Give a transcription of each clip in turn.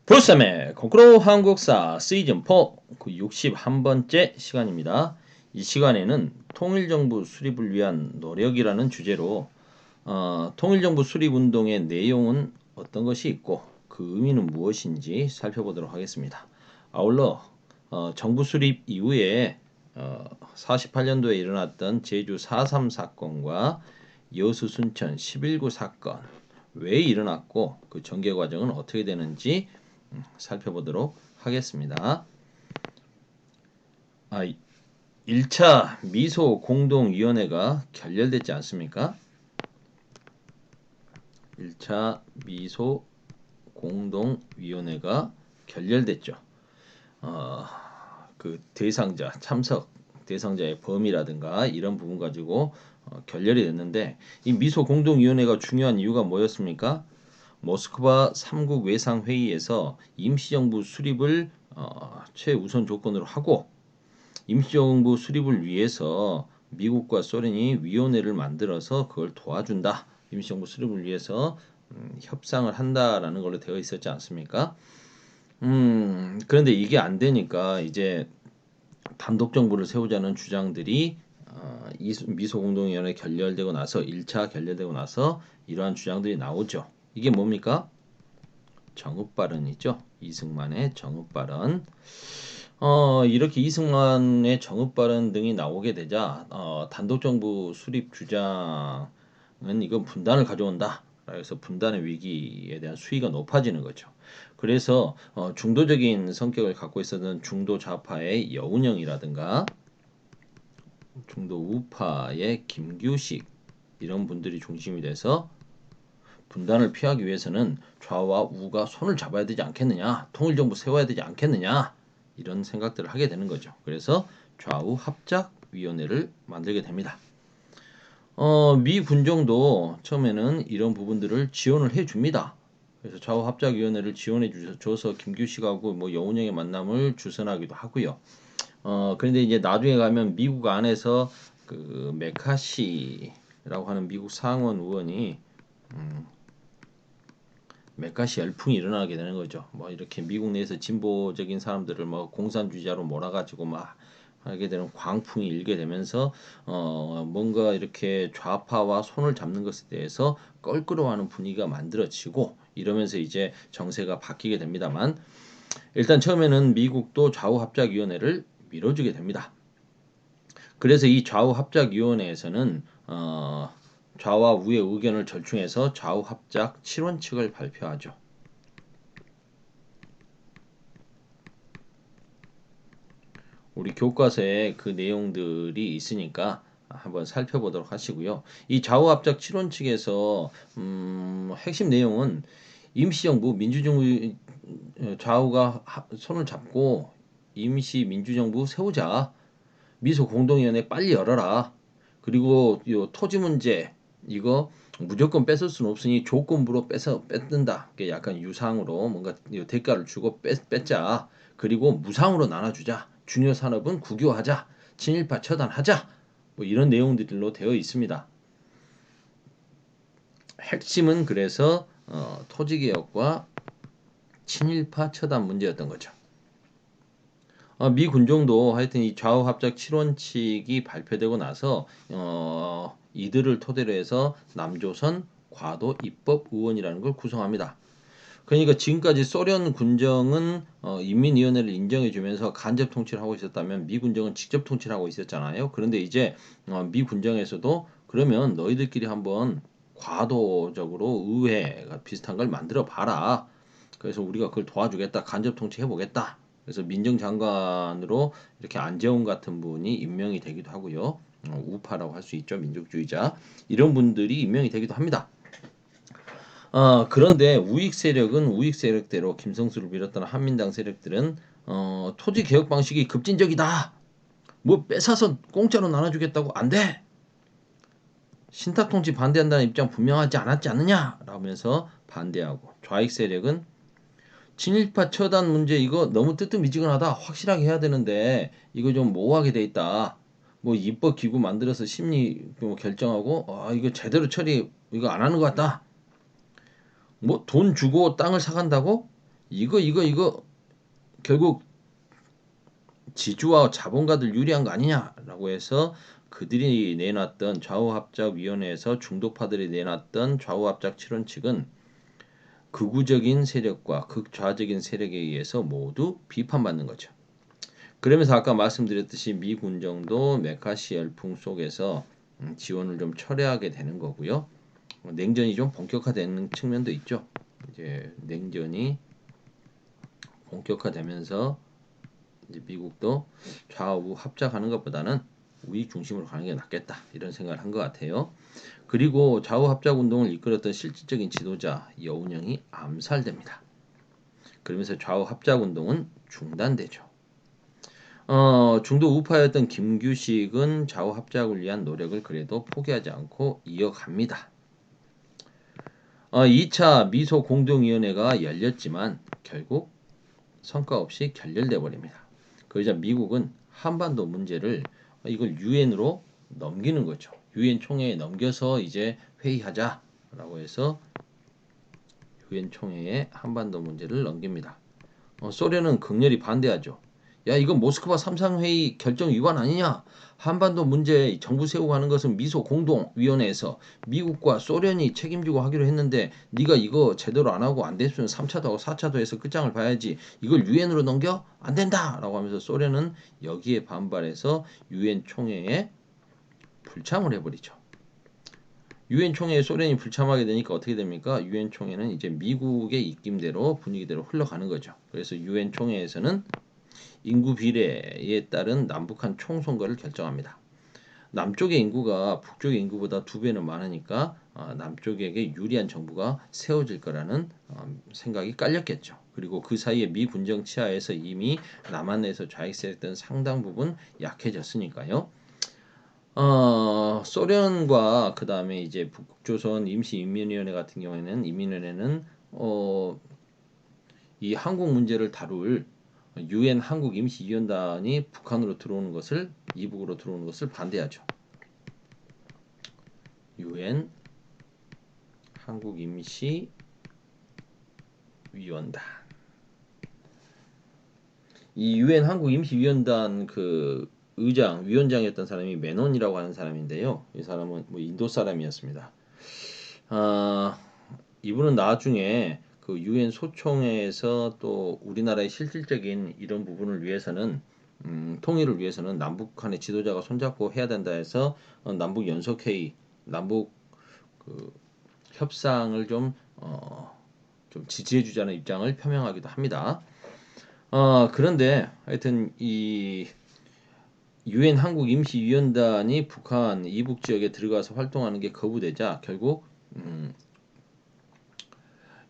브루스의 거꾸로 한국사 시즌 4 그 61번째 시간입니다. 이 시간에는 통일정부 수립을 위한 노력이라는 주제로 통일정부 수립운동의 내용은 어떤 것이 있고 그 의미는 무엇인지 살펴보도록 하겠습니다. 아울러 정부 수립 이후에 48년도에 일어났던 제주 4.3 사건과 여수 순천 11.9 사건 왜 일어났고 그 전개 과정은 어떻게 되는지 살펴보도록 하겠습니다. 1차 미소 공동위원회가 결렬됐지 않습니까? 1차 미소 공동위원회가 결렬됐죠. 그 대상자, 참석 대상자의 범위라든가 이런 부분 가지고 결렬이 됐는데, 이 미소 공동위원회가 중요한 이유가 뭐였습니까? 모스크바 3국 외상회의에서 임시정부 수립을 최우선 조건으로 하고, 임시정부 수립을 위해서 미국과 소련이 위원회를 만들어서 그걸 도와준다. 임시정부 수립을 위해서 협상을 한다라는 걸로 되어 있었지 않습니까? 그런데 이게 안 되니까 이제 단독 정부를 세우자는 주장들이 미소 공동위원회 결렬되고 나서 1차 결렬되고 나서 이러한 주장들이 나오죠. 이게 뭡니까? 정읍 발언이죠. 이승만의 정읍 발언. 이렇게 이승만의 정읍 발언 등이 나오게 되자 단독 정부 수립 주장은 이건 분단을 가져온다. 그래서 분단의 위기에 대한 수위가 높아지는 거죠. 그래서 중도적인 성격을 갖고 있었던 중도 좌파의 여운형이라든가 중도 우파의 김규식 이런 분들이 중심이 돼서 분단을 피하기 위해서는 좌와 우가 손을 잡아야 되지 않겠느냐, 통일정부 세워야 되지 않겠느냐 이런 생각들을 하게 되는 거죠. 그래서 좌우 합작위원회를 만들게 됩니다. 미 군정도 처음에는 이런 부분들을 지원을 해줍니다. 그래서 좌우 합작위원회를 지원해 줘서 김규식하고 뭐 여운형의 만남을 주선하기도 하고요. 그런데 이제 나중에 가면 미국 안에서 그 메카시라고 하는 미국 상원 의원이 메카시 열풍이 일어나게 되는 거죠. 뭐 이렇게 미국 내에서 진보적인 사람들을 뭐 공산주의자로 몰아가지고 막 하게 되는 광풍이 일게 되면서 뭔가 이렇게 좌파와 손을 잡는 것에 대해서 껄끄러워하는 분위기가 만들어지고 이러면서 이제 정세가 바뀌게 됩니다만, 일단 처음에는 미국도 좌우 합작위원회를 밀어주게 됩니다. 그래서 이 좌우 합작위원회에서는 좌와 우의 의견을 절충해서 좌우 합작 7원칙을 발표하죠. 우리 교과서에 그 내용들이 있으니까 한번 살펴보도록 하시고요. 이 좌우 합작 7원칙에서 핵심 내용은 임시정부 민주정부 좌우가 손을 잡고 임시 민주정부 세우자. 미소 공동위원회 빨리 열어라. 그리고 요 토지 문제 이거 무조건 뺏을 수는 없으니 조건부로 뺏는다. 약간 유상으로 뭔가 대가를 주고 뺏자. 그리고 무상으로 나눠주자. 중요 산업은 국유화하자. 친일파 처단하자. 뭐 이런 내용들로 되어 있습니다. 핵심은 그래서 토지개혁과 친일파 처단 문제였던 거죠. 미 군정도 하여튼 이 좌우 합작 7원칙이 발표되고 나서 이들을 토대로 해서 남조선 과도 입법 의원이라는 걸 구성합니다. 그러니까 지금까지 소련 군정은 인민위원회를 인정해주면서 간접 통치를 하고 있었다면 미 군정은 직접 통치를 하고 있었잖아요. 그런데 이제 미 군정에서도 그러면 너희들끼리 한번 과도적으로 의회가 비슷한 걸 만들어 봐라. 그래서 우리가 그걸 도와주겠다. 간접 통치 해보겠다. 그래서 민정장관으로 이렇게 안재홍 같은 분이 임명이 되기도 하고요. 우파라고 할 수 있죠. 민족주의자. 이런 분들이 임명이 되기도 합니다. 그런데 우익 세력은 우익 세력대로 김성수를 비롯한 한민당 세력들은 토지 개혁 방식이 급진적이다. 뭐 뺏어서 공짜로 나눠주겠다고 안 돼. 신탁 통치 반대한다는 입장 분명하지 않았지 않느냐? 라면서 반대하고, 좌익 세력은 친일파 처단 문제 이거 너무 뜨뜻미지근하다. 확실하게 해야 되는데 이거 좀 모호하게 돼 있다. 뭐 입법 기구 만들어서 심의 결정하고 이거 제대로 처리 이거 안 하는 것 같다. 뭐 돈 주고 땅을 사간다고? 이거 결국 지주와 자본가들 유리한 거 아니냐라고 해서 그들이 내놨던 좌우합작위원회에서 중도파들이 내놨던 좌우합작 실현칙은 극우적인 세력과 극좌적인 세력에 의해서 모두 비판받는 거죠. 그러면서 아까 말씀드렸듯이 미 군정도 메카시 열풍 속에서 지원을 좀 철회하게 되는 거고요. 냉전이 좀 본격화되는 측면도 있죠. 이제 냉전이 본격화되면서 이제 미국도 좌우 합작하는 것보다는 우익 중심으로 가는 게 낫겠다 이런 생각을 한 것 같아요. 그리고 좌우 합작 운동을 이끌었던 실질적인 지도자 여운형이 암살됩니다. 그러면서 좌우 합작 운동은 중단되죠. 중도 우파였던 김규식은 좌우 합작을 위한 노력을 그래도 포기하지 않고 이어갑니다. 2차 미소 공동위원회가 열렸지만 결국 성과 없이 결렬돼 버립니다. 그러자 미국은 한반도 문제를 이걸 유엔으로 넘기는 거죠. 유엔 총회에 넘겨서 이제 회의하자라고 해서 유엔 총회에 한반도 문제를 넘깁니다. 소련은 극렬히 반대하죠. 야, 이건 모스크바 3상회의 결정 위반 아니냐? 한반도 문제 정부 세우고 하는 것은 미소 공동위원회에서 미국과 소련이 책임지고 하기로 했는데 네가 이거 제대로 안 하고 안 됐으면 3차도 하고 4차도 해서 끝장을 봐야지. 이걸 유엔으로 넘겨? 안 된다라고 하면서 소련은 여기에 반발해서 유엔 총회에 불참을 해버리죠. 유엔 총회에 소련이 불참하게 되니까 어떻게 됩니까? 유엔 총회는 이제 미국의 입김대로 분위기대로 흘러가는 거죠. 그래서 유엔 총회에서는 인구 비례에 따른 남북한 총선거를 결정합니다. 남쪽의 인구가 북쪽의 인구보다 2배는 많으니까 남쪽에게 유리한 정부가 세워질 거라는 생각이 깔렸겠죠. 그리고 그 사이에 미 군정 치하에서 이미 남한에서 좌익 세력들은 상당 부분 약해졌으니까요. 소련과 그 다음에 이제 북조선 임시인민위원회 같은 경우에는 인민위원회는 이 한국 문제를 다룰 유엔 한국 임시위원단이 북한으로 들어오는 것을 이북으로 들어오는 것을 반대하죠. 유엔 한국 임시위원단 이 유엔 한국 임시위원단 그 위원장이었던 사람이 메논이라고 하는 사람인데요. 이 사람은 뭐 인도 사람이었습니다. 이분은 나중에 그 유엔 소총회에서 또 우리나라의 실질적인 이런 부분을 위해서는 통일을 위해서는 남북한의 지도자가 손잡고 해야 된다 해서 남북 연석회의, 남북 그 협상을 좀 지지해주자는 입장을 표명하기도 합니다. 그런데 하여튼 이 유엔 한국 임시위원단이 북한 이북 지역에 들어가서 활동하는 게 거부되자 결국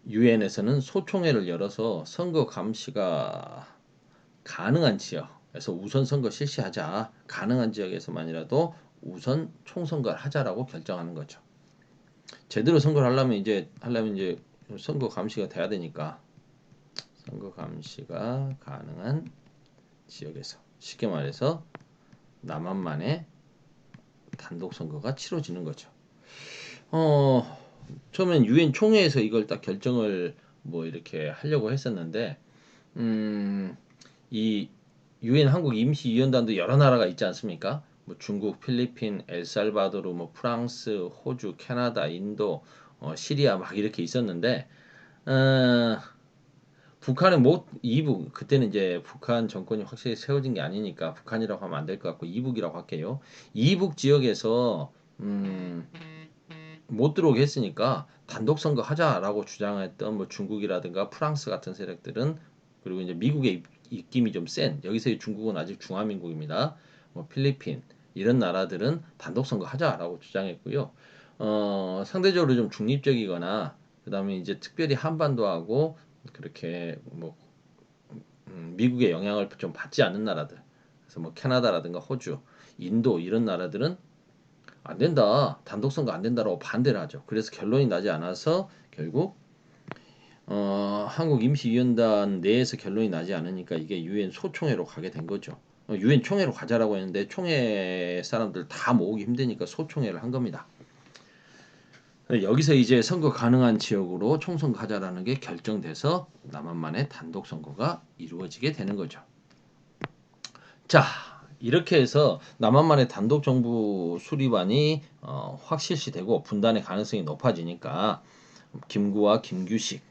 유엔에서는 소총회를 열어서 선거 감시가 가능한 지역에서 우선 선거 실시하자. 가능한 지역에서만이라도 우선 총선거를 하자라고 결정하는 거죠. 제대로 선거를 하려면 이제 선거 감시가 돼야 되니까 선거 감시가 가능한 지역에서 쉽게 말해서 남한만의 단독 선거가 치러지는 거죠. 처음엔 유엔 총회에서 이걸 딱 결정을 뭐 이렇게 하려고 했었는데 이 유엔 한국 임시위원단도 여러 나라가 있지 않습니까? 뭐 중국, 필리핀, 엘살바도르, 뭐 프랑스, 호주, 캐나다, 인도, 시리아 막 이렇게 있었는데 북한의 이북 그때는 이제 북한 정권이 확실히 세워진 게 아니니까 북한이라고 하면 안 될 것 같고 이북이라고 할게요. 이북 지역에서 못 들어오게 했으니까 단독 선거 하자라고 주장했던 뭐 중국이라든가 프랑스 같은 세력들은 그리고 이제 미국의 입김이 좀 센 여기서의 중국은 아직 중화민국입니다. 뭐 필리핀 이런 나라들은 단독 선거 하자라고 주장했고요. 상대적으로 좀 중립적이거나 그다음에 이제 특별히 한반도하고 그렇게 뭐 미국의 영향을 좀 받지 않는 나라들 그래서 뭐 캐나다라든가 호주, 인도 이런 나라들은 안 된다. 단독 선거 안 된다라고 반대를 하죠. 그래서 결론이 나지 않아서 결국 한국 임시위원단 내에서 결론이 나지 않으니까 이게 유엔 소총회로 가게 된 거죠. 유엔 총회로 가자라고 했는데 총회 사람들 다 모으기 힘드니까 소총회를 한 겁니다. 여기서 이제 선거 가능한 지역으로 총선 가자라는 게 결정돼서 남한만의 단독 선거가 이루어지게 되는 거죠. 자, 이렇게 해서 남한만의 단독 정부 수립안이 확 실시되고 분단의 가능성이 높아지니까 김구와 김규식,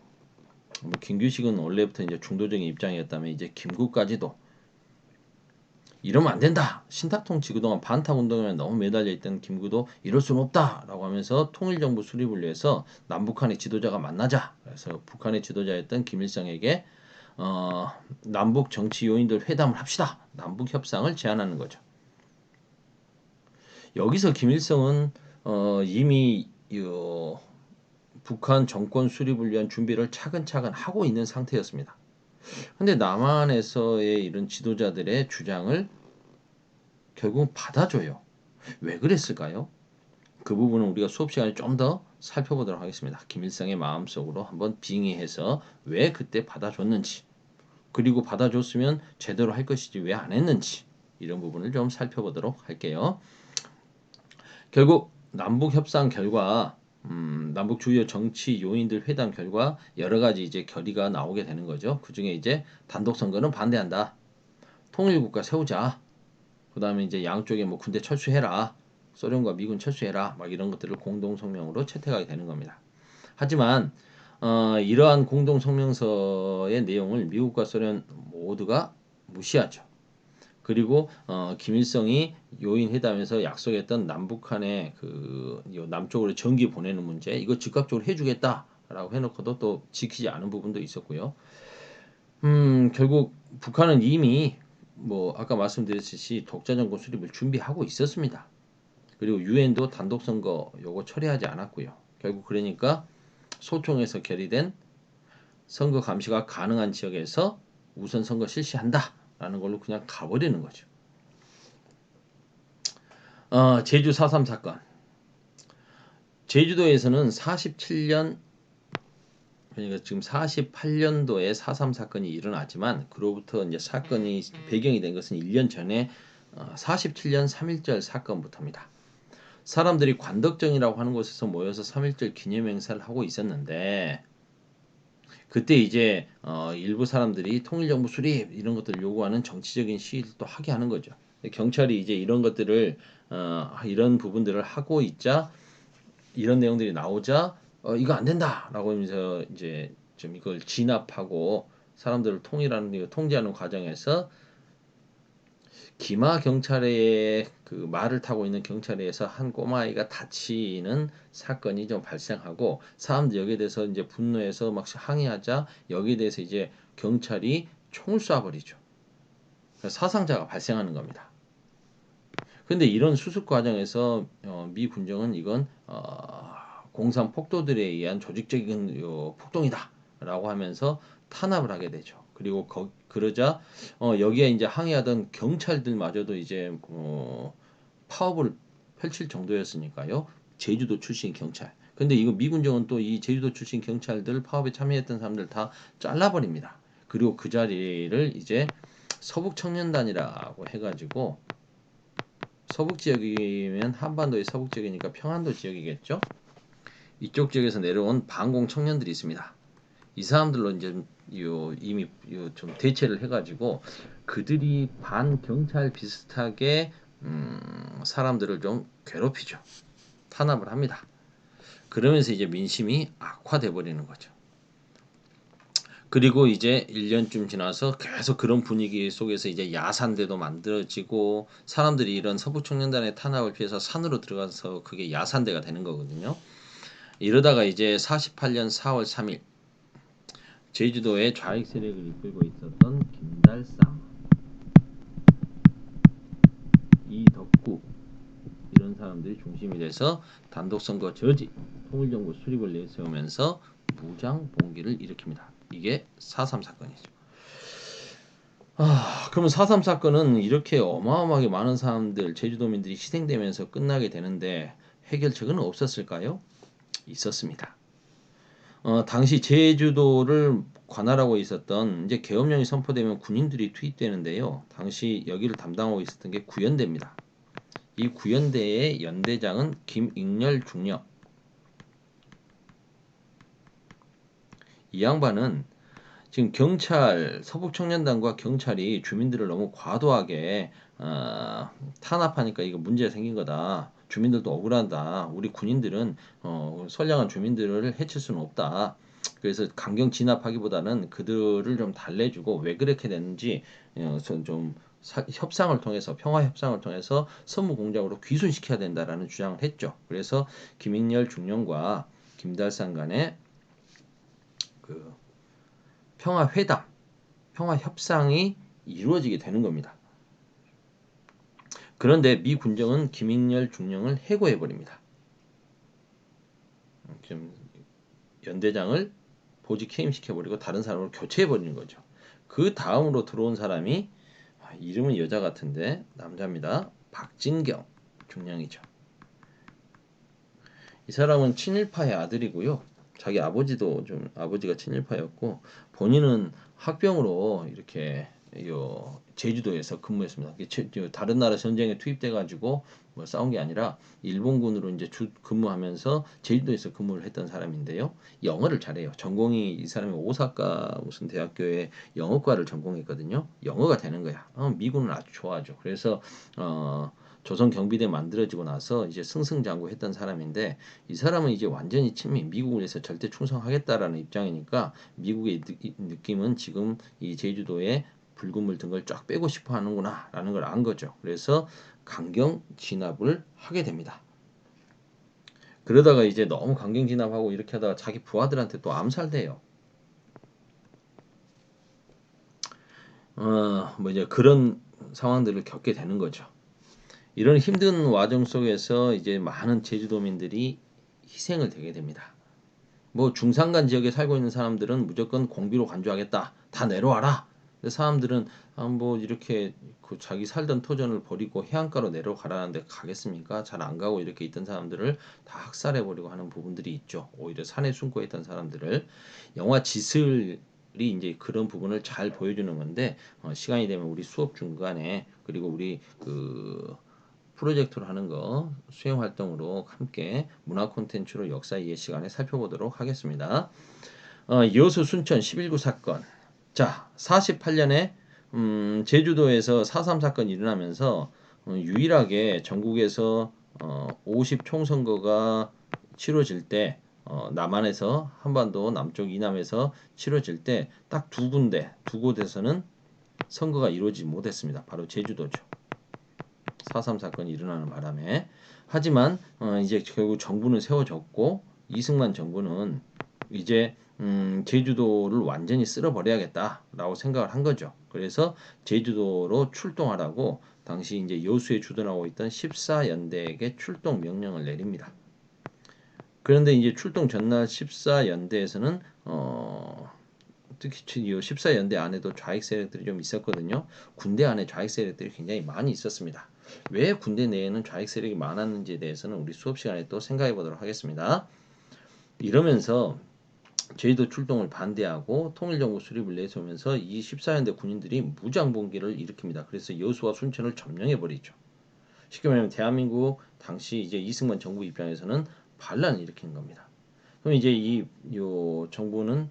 뭐 김규식은 원래부터 이제 중도적인 입장이었다면 이제 김구까지도 이러면 안 된다. 신탁통치 그동안 반탁운동에 너무 매달려 있던 김구도 이럴 수는 없다라고 하면서 통일정부 수립을 위해서 남북한의 지도자가 만나자. 그래서 북한의 지도자였던 김일성에게 남북 정치 요인들 회담을 합시다. 남북 협상을 제안하는 거죠. 여기서 김일성은 이미 북한 정권 수립을 위한 준비를 차근차근 하고 있는 상태였습니다. 근데 남한에서의 이런 지도자들의 주장을 결국 받아줘요. 왜 그랬을까요? 그 부분은 우리가 수업 시간에 좀 더 살펴보도록 하겠습니다. 김일성의 마음속으로 한번 빙의해서 왜 그때 받아줬는지, 그리고 받아줬으면 제대로 할 것이지 왜 안 했는지, 이런 부분을 좀 살펴보도록 할게요. 결국 남북 협상 결과, 남북 주요 정치 요인들 회담 결과 여러 가지 이제 결의가 나오게 되는 거죠. 그 중에 이제 단독 선거는 반대한다. 통일국가 세우자. 그 다음에 이제 양쪽에 뭐 군대 철수해라. 소련과 미군 철수해라. 막 이런 것들을 공동 성명으로 채택하게 되는 겁니다. 하지만 이러한 공동 성명서의 내용을 미국과 소련 모두가 무시하죠. 그리고 김일성이 요인 회담에서 약속했던 남북한의 그 남쪽으로 전기 보내는 문제 이거 즉각적으로 해주겠다라고 해놓고도 또 지키지 않은 부분도 있었고요. 결국 북한은 이미 뭐 아까 말씀드렸듯이 독자정권 수립을 준비하고 있었습니다. 그리고 유엔도 단독 선거 요거 처리하지 않았고요. 결국 그러니까 소총에서 결의된 선거 감시가 가능한 지역에서 우선 선거 실시한다라는 걸로 그냥 가버리는 거죠. 제주 4.3 사건. 제주도에서는 47년 그러니까 지금 48년도에 4.3 사건이 일어났지만 그로부터 이제 사건이 배경이 된 것은 1년 전에 47년 3.1절 사건부터입니다. 사람들이 관덕정이라고 하는 곳에서 모여서 3.1절 기념행사를 하고 있었는데 그때 이제 일부 사람들이 통일정부 수립 이런 것들을 요구하는 정치적인 시위를 또 하게 하는 거죠. 경찰이 이제 이런 것들을 이런 부분들을 하고 있자 이런 내용들이 나오자 이거 안 된다라고 하면서 이제 좀 이걸 진압하고 사람들을 통제하는 과정에서 기마 경찰의 그 말을 타고 있는 경찰에서 한 꼬마아이가 다치는 사건이 좀 발생하고 사람들 여기에 대해서 이제 분노해서 막 항의하자 여기에 대해서 이제 경찰이 총을 쏴버리죠. 사상자가 발생하는 겁니다. 근데 이런 수습 과정에서 미 군정은 이건 공산 폭도들에 의한 조직적인 폭동이다라고 하면서 탄압을 하게 되죠. 그리고 그러자 여기에 이제 항의하던 경찰들마저도 이제 파업을 펼칠 정도였으니까요. 제주도 출신 경찰. 근데 이거 미군정은 또 이 제주도 출신 경찰들 파업에 참여했던 사람들 다 잘라버립니다. 그리고 그 자리를 이제 서북 청년단이라고 해가지고 서북 지역이면 한반도의 서북 지역이니까 평안도 지역이겠죠. 이쪽 지역에서 내려온 반공 청년들이 있습니다. 이 사람들로 이제 이미 좀 대체를 해가지고 그들이 반경찰 비슷하게 사람들을 좀 괴롭히죠. 탄압을 합니다. 그러면서 이제 민심이 악화돼 버리는 거죠. 그리고 이제 1년쯤 지나서 계속 그런 분위기 속에서 이제 야산대도 만들어지고 사람들이 이런 서북청년단의 탄압을 피해서 산으로 들어가서 그게 야산대가 되는 거거든요. 이러다가 이제 48년 4월 3일 제주도의 좌익 세력을 이끌고 있었던 김달상, 이덕구 이런 사람들이 중심이 돼서 단독선거 저지, 통일정부 수립을 내세우면서 무장 봉기를 일으킵니다. 이게 4.3 사건이죠. 그러면 4.3 사건은 이렇게 어마어마하게 많은 사람들, 제주도민들이 희생되면서 끝나게 되는데 해결책은 없었을까요? 있었습니다. 당시 제주도를 관할하고 있었던 이제 계엄령이 선포되면 군인들이 투입되는데요. 당시 여기를 담당하고 있었던 게 구연대입니다. 이 구연대의 연대장은 김익렬 중령. 이 양반은 지금 경찰 서북청년단과 경찰이 주민들을 너무 과도하게 탄압하니까 이거 문제가 생긴 거다. 주민들도 억울하다. 우리 군인들은 선량한 주민들을 해칠 수는 없다. 그래서 강경 진압하기보다는 그들을 좀 달래주고 왜 그렇게 됐는지 좀 협상을 통해서 평화 협상을 통해서 선무 공작으로 귀순시켜야 된다라는 주장을 했죠. 그래서 김익렬 중령과 김달산 간의 그 평화 회담, 평화 협상이 이루어지게 되는 겁니다. 그런데 미 군정은 김익렬 중령을 해고해 버립니다. 지금 연대장을 보직 해임시켜 버리고 다른 사람으로 교체해 버리는 거죠. 그 다음으로 들어온 사람이 이름은 여자 같은데 남자입니다. 박진경 중령이죠. 이 사람은 친일파의 아들이고요. 자기 아버지도 좀 아버지가 친일파였고 본인은 학병으로 이렇게 제주도에서 근무했습니다. 다른 나라 전쟁에 투입돼 가지고 뭐 싸운 게 아니라 일본군으로 이제 근무하면서 제주도에서 근무를 했던 사람인데요. 영어를 잘해요. 전공이 이 사람이 오사카 무슨 대학교에 영어과를 전공했거든요. 영어가 되는 거야. 미군을 아주 좋아하죠. 그래서 조선 경비대 만들어지고 나서 이제 승승장구했던 사람인데 이 사람은 이제 완전히 친미 미국을 위해서 절대 충성하겠다라는 입장이니까 미국의 느낌은 지금 이 제주도에 붉은 물 든 걸 쫙 빼고 싶어 하는구나라는 걸 안 거죠. 그래서 강경 진압을 하게 됩니다. 그러다가 이제 너무 강경 진압하고 이렇게 하다가 자기 부하들한테 또 암살돼요. 뭐 이제 그런 상황들을 겪게 되는 거죠. 이런 힘든 와중 속에서 이제 많은 제주도민들이 희생을 되게 됩니다. 뭐 중산간 지역에 살고 있는 사람들은 무조건 공비로 간주하겠다. 다 내려와라. 근데 사람들은 뭐 이렇게 그 자기 살던 터전을 버리고 해안가로 내려가라는데 가겠습니까? 잘 안 가고 이렇게 있던 사람들을 다 학살해 버리고 하는 부분들이 있죠. 오히려 산에 숨고 있던 사람들을 영화 지슬이 이제 그런 부분을 잘 보여주는 건데 시간이 되면 우리 수업 중간에 그리고 우리 그 프로젝트로 하는 거 수행 활동으로 함께 문화 콘텐츠로 역사 이해 시간에 살펴보도록 하겠습니다. 여수 순천 11구 사건. 자, 48년에 제주도에서 4.3 사건이 일어나면서 유일하게 전국에서 50 총선거가 치러질 때 남한에서 한반도 남쪽 이남에서 치러질 때 딱 두 군데 두 곳에서는 선거가 이루어지지 못했습니다. 바로 제주도죠. 4.3 사건이 일어나는 바람에 하지만 이제 결국 정부는 세워졌고 이승만 정부는 이제 제주도를 완전히 쓸어버려야겠다라고 생각을 한 거죠. 그래서 제주도로 출동하라고 당시 이제 여수에 주둔하고 있던 14연대에게 출동 명령을 내립니다. 그런데 이제 출동 전날 14연대에서는 특히 이 14연대 안에도 좌익 세력들이 좀 있었거든요. 군대 안에 좌익 세력들이 굉장히 많이 있었습니다. 왜 군대 내에는 좌익 세력이 많았는지에 대해서는 우리 수업 시간에 또 생각해 보도록 하겠습니다. 이러면서 제주도 출동을 반대하고 통일정부 수립을 내세우면서 이 14연대 군인들이 무장봉기를 일으킵니다. 그래서 여수와 순천을 점령해 버리죠. 쉽게 말하면 대한민국 당시 이제 이승만 정부 입장에서는 반란을 일으킨 겁니다. 그럼 이제 요 정부는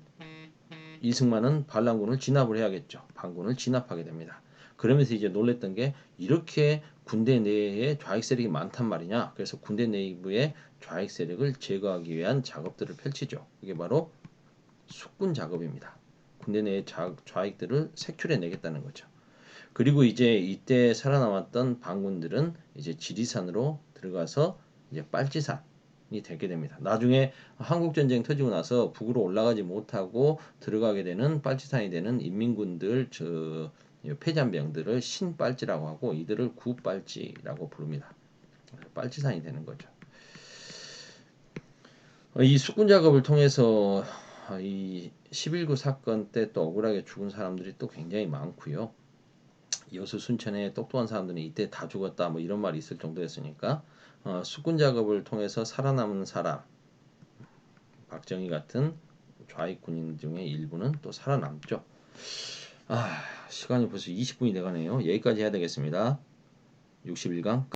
이승만은 반란군을 진압을 해야겠죠. 반군을 진압하게 됩니다. 그러면서 이제 놀랬던 게 이렇게 군대 내에 좌익 세력이 많단 말이냐. 그래서 군대 내부의 좌익 세력을 제거하기 위한 작업들을 펼치죠. 이게 바로 숙군 작업입니다. 군대 내의 좌익들을 색출해 내겠다는 거죠. 그리고 이제 이때 살아남았던 반군들은 이제 지리산으로 들어가서 이제 빨치산이 되게 됩니다. 나중에 한국 전쟁 터지고 나서 북으로 올라가지 못하고 들어가게 되는 빨치산이 되는 인민군들 폐잔병들을 신빨치라고 하고 이들을 구빨치라고 부릅니다. 빨치산이 되는 거죠. 이 숙군 작업을 통해서 이 11구 사건 때 또 억울하게 죽은 사람들이 또 굉장히 많고요. 여수 순천에 똑똑한 사람들은 이때 다 죽었다 뭐 이런 말이 있을 정도였으니까 숙군 작업을 통해서 살아남은 사람 박정희 같은 좌익 군인 중에 일부는 또 살아남죠. 시간이 벌써 20분이 돼가네요. 여기까지 해야 되겠습니다. 61강